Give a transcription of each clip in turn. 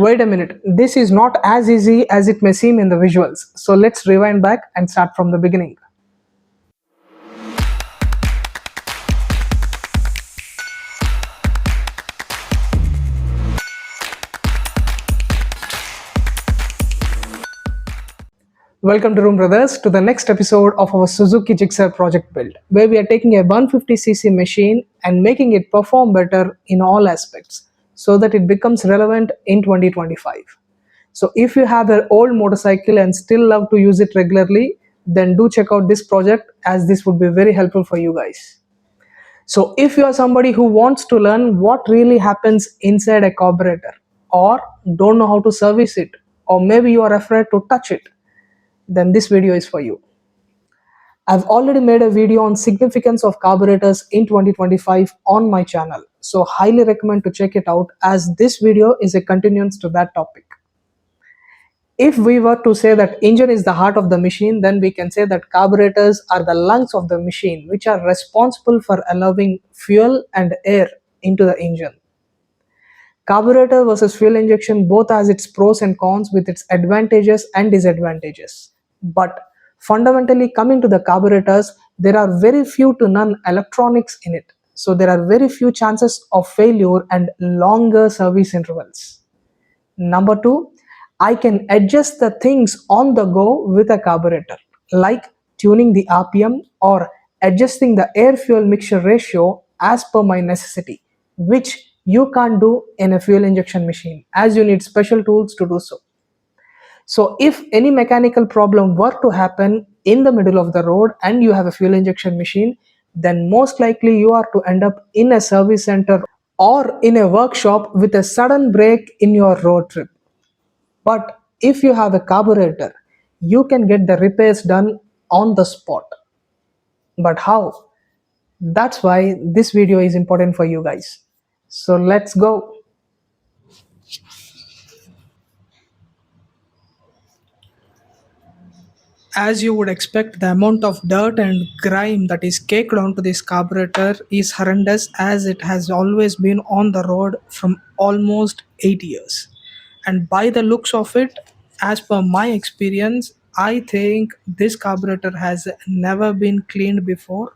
Wait a minute, this is not as easy as it may seem in the visuals. So let's rewind back and start from the beginning. Welcome to Room Brothers to the next episode of our Suzuki Jigsaw project build, where we are taking a 150cc machine and making it perform better in all aspects so that it becomes relevant in 2025. So if you have an old motorcycle and still love to use it regularly, then do check out this project, as this would be very helpful for you guys. So if you are somebody who wants to learn what really happens inside a carburetor, or don't know how to service it, or maybe you are afraid to touch it, then this video is for you. I've already made a video on significance of carburetors in 2025 on my channel, so highly recommend to check it out, as this video is a continuance to that topic. If we were to say that engine is the heart of the machine, then we can say that carburetors are the lungs of the machine, which are responsible for allowing fuel and air into the engine. Carburetor versus fuel injection both has its pros and cons with its advantages and disadvantages. But fundamentally, coming to the carburetors, there are very few to none electronics in it. So there are very few chances of failure and longer service intervals. Number two, I can adjust the things on the go with a carburetor, like tuning the RPM or adjusting the air-fuel mixture ratio as per my necessity, which you can't do in a fuel injection machine, as you need special tools to do so. So if any mechanical problem were to happen in the middle of the road and you have a fuel injection machine, then most likely you are to end up in a service center or in a workshop with a sudden break in your road trip. But if you have a carburetor, you can get the repairs done on the spot. But how? That's why this video is important for you guys. So let's go. As you would expect, the amount of dirt and grime that is caked onto this carburetor is horrendous, as it has always been on the road from almost 8 years. And by the looks of it, as per my experience, I think this carburetor has never been cleaned before.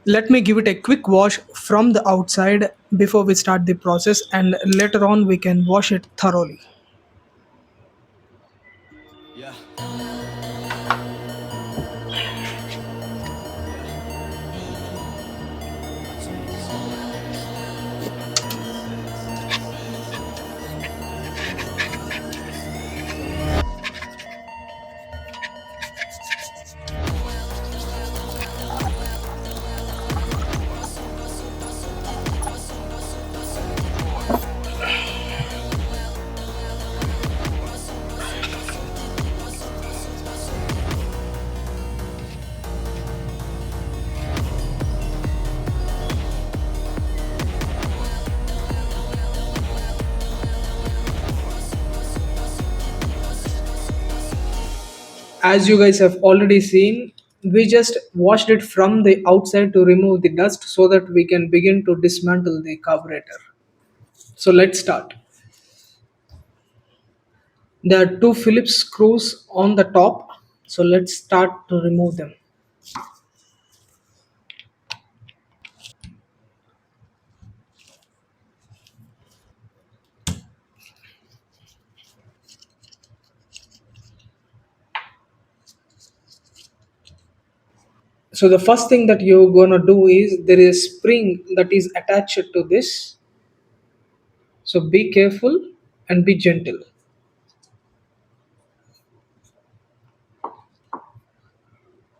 Let me give it a quick wash from the outside before we start the process, and later on we can wash it thoroughly. Yeah. As you guys have already seen, we just washed it from the outside to remove the dust so that we can begin to dismantle the carburetor. So let's start. There are two Phillips screws on the top, so let's start to remove them. So the first thing that you're gonna do is, there is a spring that is attached to this. So be careful and be gentle.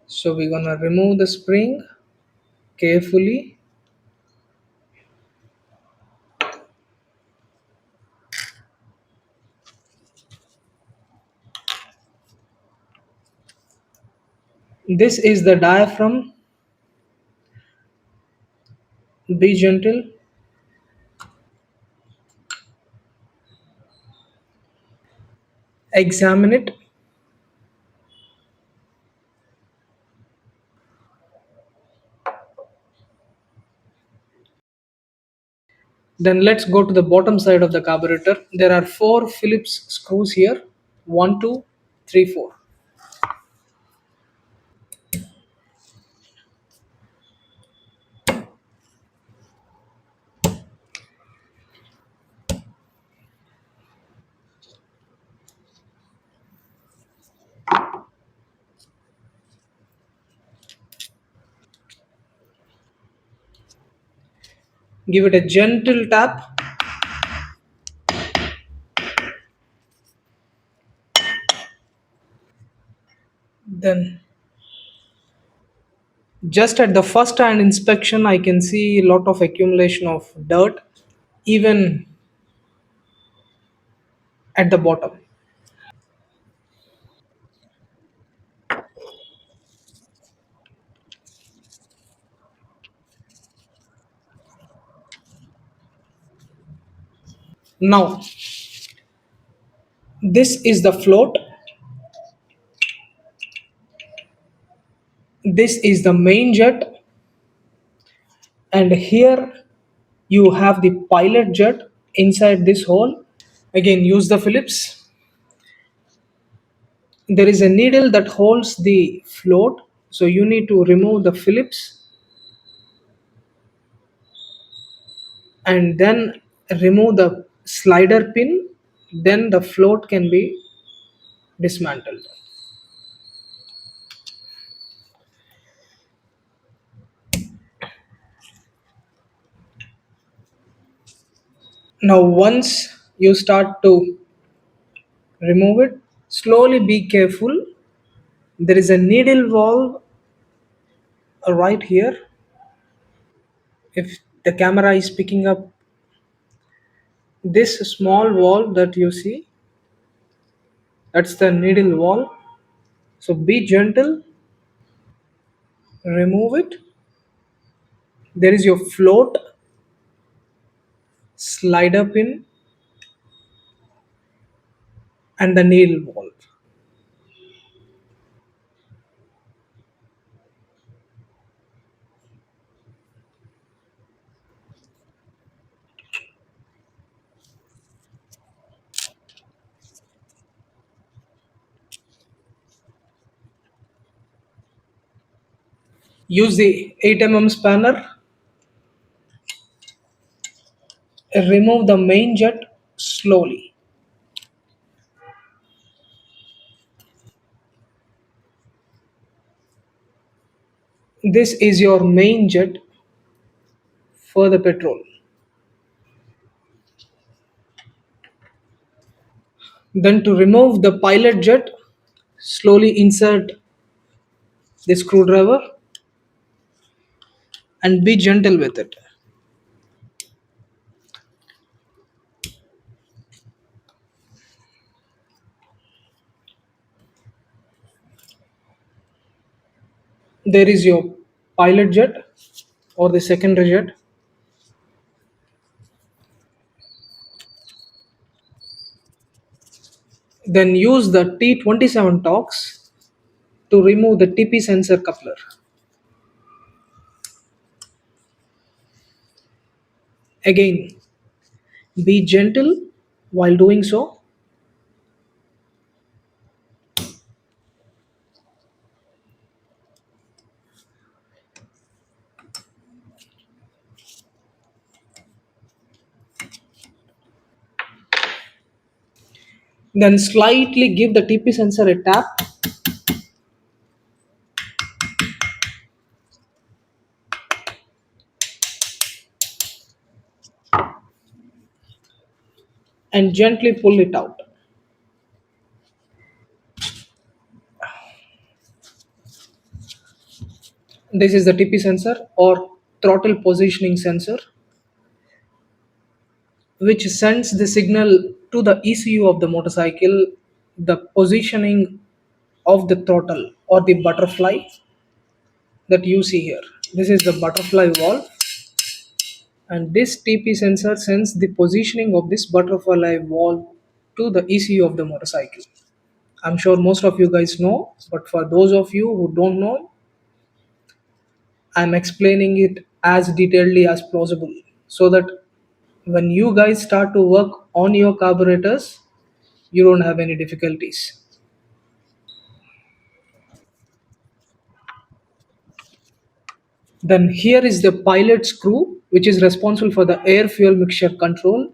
So we're gonna remove the spring carefully. This is the diaphragm Be gentle. Examine it. Then let's go to the bottom side of the carburetor. There are four Phillips screws here. One, two, three, four. Give it a gentle tap. Then just at the first hand inspection, I can see a lot of accumulation of dirt, even at the bottom. Now, this is the float. This is the main jet. And here you have the pilot jet inside this hole. Again, use the Phillips. There is a needle that holds the float, so you need to remove the Phillips and then remove the slider pin. Then the float can be dismantled. Now once you start to remove it, slowly, be careful. There is a needle valve right here. If the camera is picking up this small valve that you see, that's the needle valve. So be gentle, remove it. There is your float, slider pin, and the needle valve. Use the 8 mm spanner. Remove the main jet slowly. This is your main jet for the petrol. Then to remove the pilot jet, slowly insert the screwdriver and be gentle with it. There is your pilot jet or the secondary jet. Then use the T27 Torx to remove the TP sensor coupler. Again, be gentle while doing so. Then slightly give the TP sensor a tap. And gently pull it out. This is the TP sensor or throttle positioning sensor, which sends the signal to the ECU of the motorcycle, the positioning of the throttle or the butterfly that you see here. This is the butterfly valve. And this TP sensor sends the positioning of this butterfly valve to the ECU of the motorcycle. I'm sure most of you guys know, but for those of you who don't know, I'm explaining it as detailedly as possible so that when you guys start to work on your carburetors, you don't have any difficulties. Then here is the pilot screw, which is responsible for the air fuel mixture control.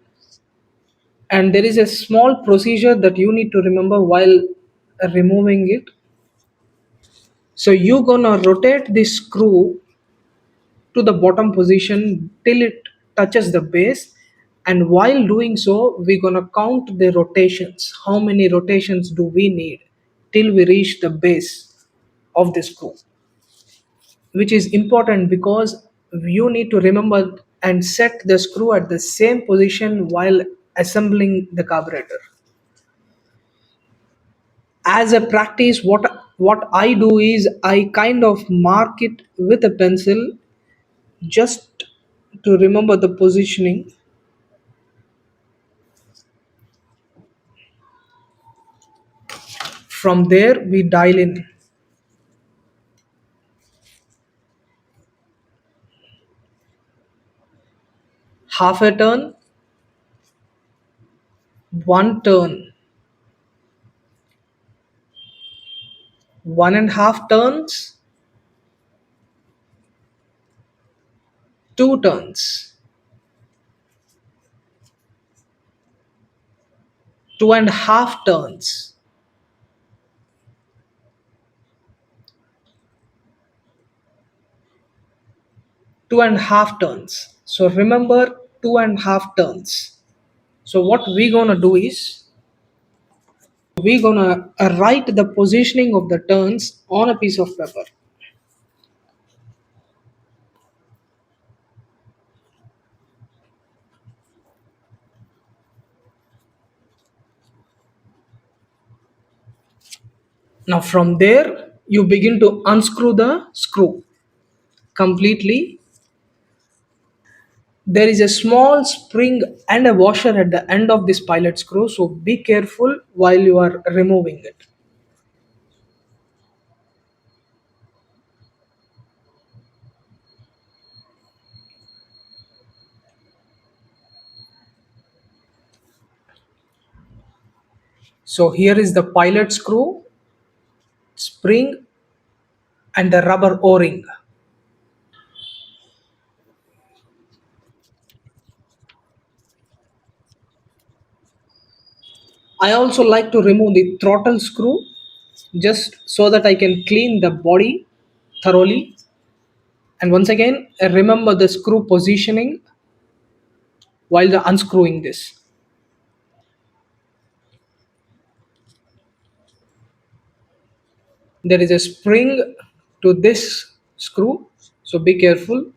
And there is a small procedure that you need to remember while removing it. So you're gonna rotate this screw to the bottom position till it touches the base, and while doing so we're gonna count the rotations. How many rotations do we need till we reach the base of the screw, which is important because you need to remember and set the screw at the same position while assembling the carburetor. As a practice, what I do is I kind of mark it with a pencil just to remember the positioning. From there we dial in half a turn, one turn, 1.5 turns, 2 turns, 2.5 turns, 2.5 turns. So remember 2.5 turns. So what we're gonna do is we're gonna write the positioning of the turns on a piece of paper. Now from there you begin to unscrew the screw completely. There is a small spring and a washer at the end of this pilot screw, so be careful while you are removing it. So here is the pilot screw, spring, and the rubber o-ring. I also like to remove the throttle screw just so that I can clean the body thoroughly. And once again, remember the screw positioning while the unscrewing this. There is a spring to this screw, so be careful.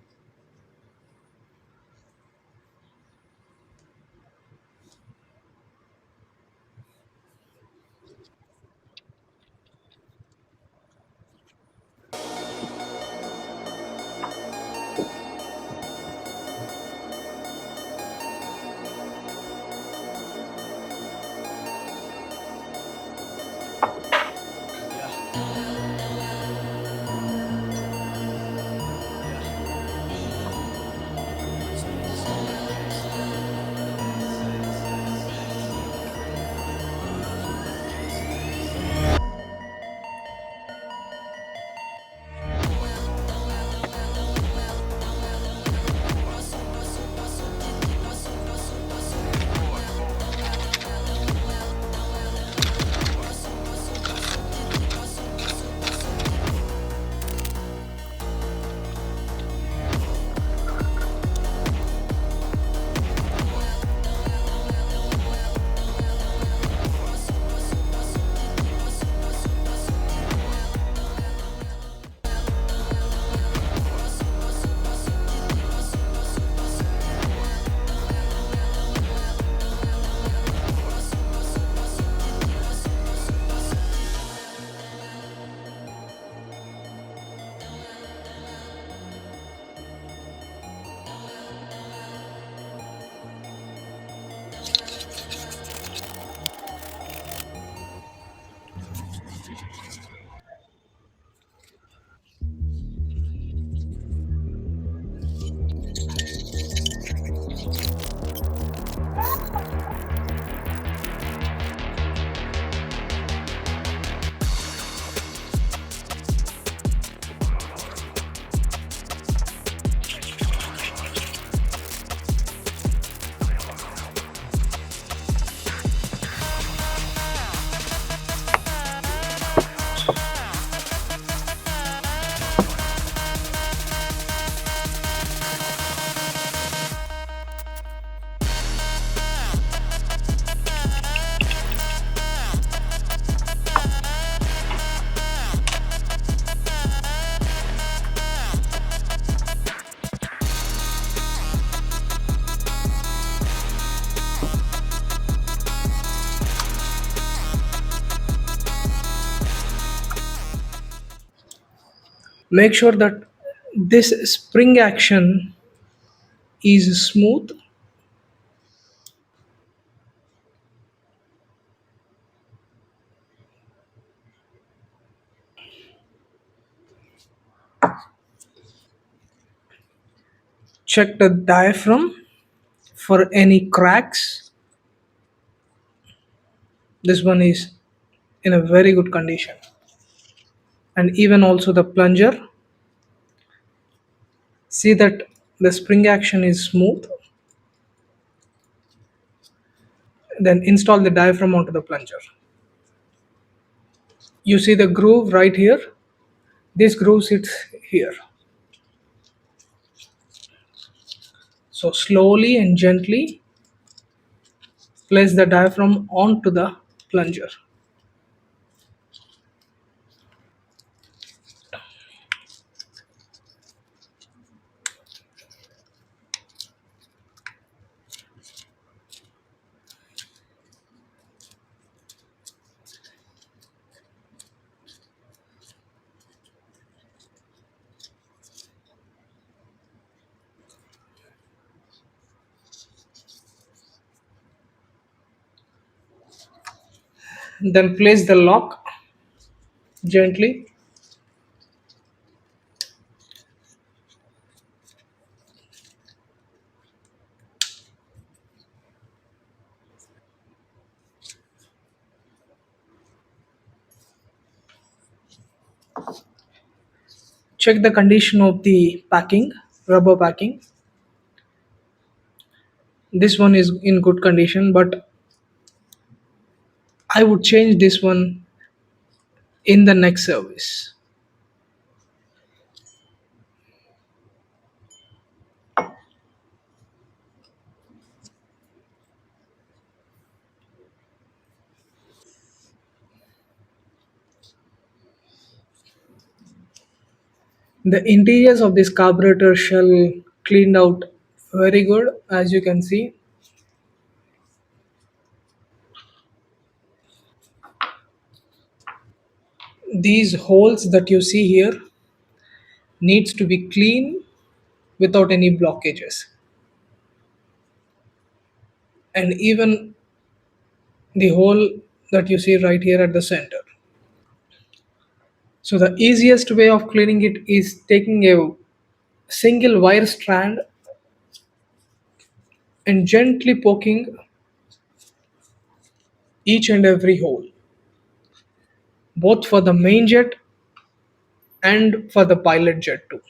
Make sure that this spring action is smooth. Check the diaphragm for any cracks. This one is in a very good condition. And even also the plunger. See that the spring action is smooth. Then install the diaphragm onto the plunger. You see the groove right here. This groove sits here. So slowly and gently place the diaphragm onto the plunger. Then place the lock gently. Check the condition of the packing, rubber packing. This one is in good condition, but I would change this one in the next service. The interiors of this carburetor shell cleaned out very good, as you can see. These holes that you see here needs to be clean without any blockages. And even the hole that you see right here at the center. So the easiest way of cleaning it is taking a single wire strand and gently poking each and every hole, both for the main jet and for the pilot jet too.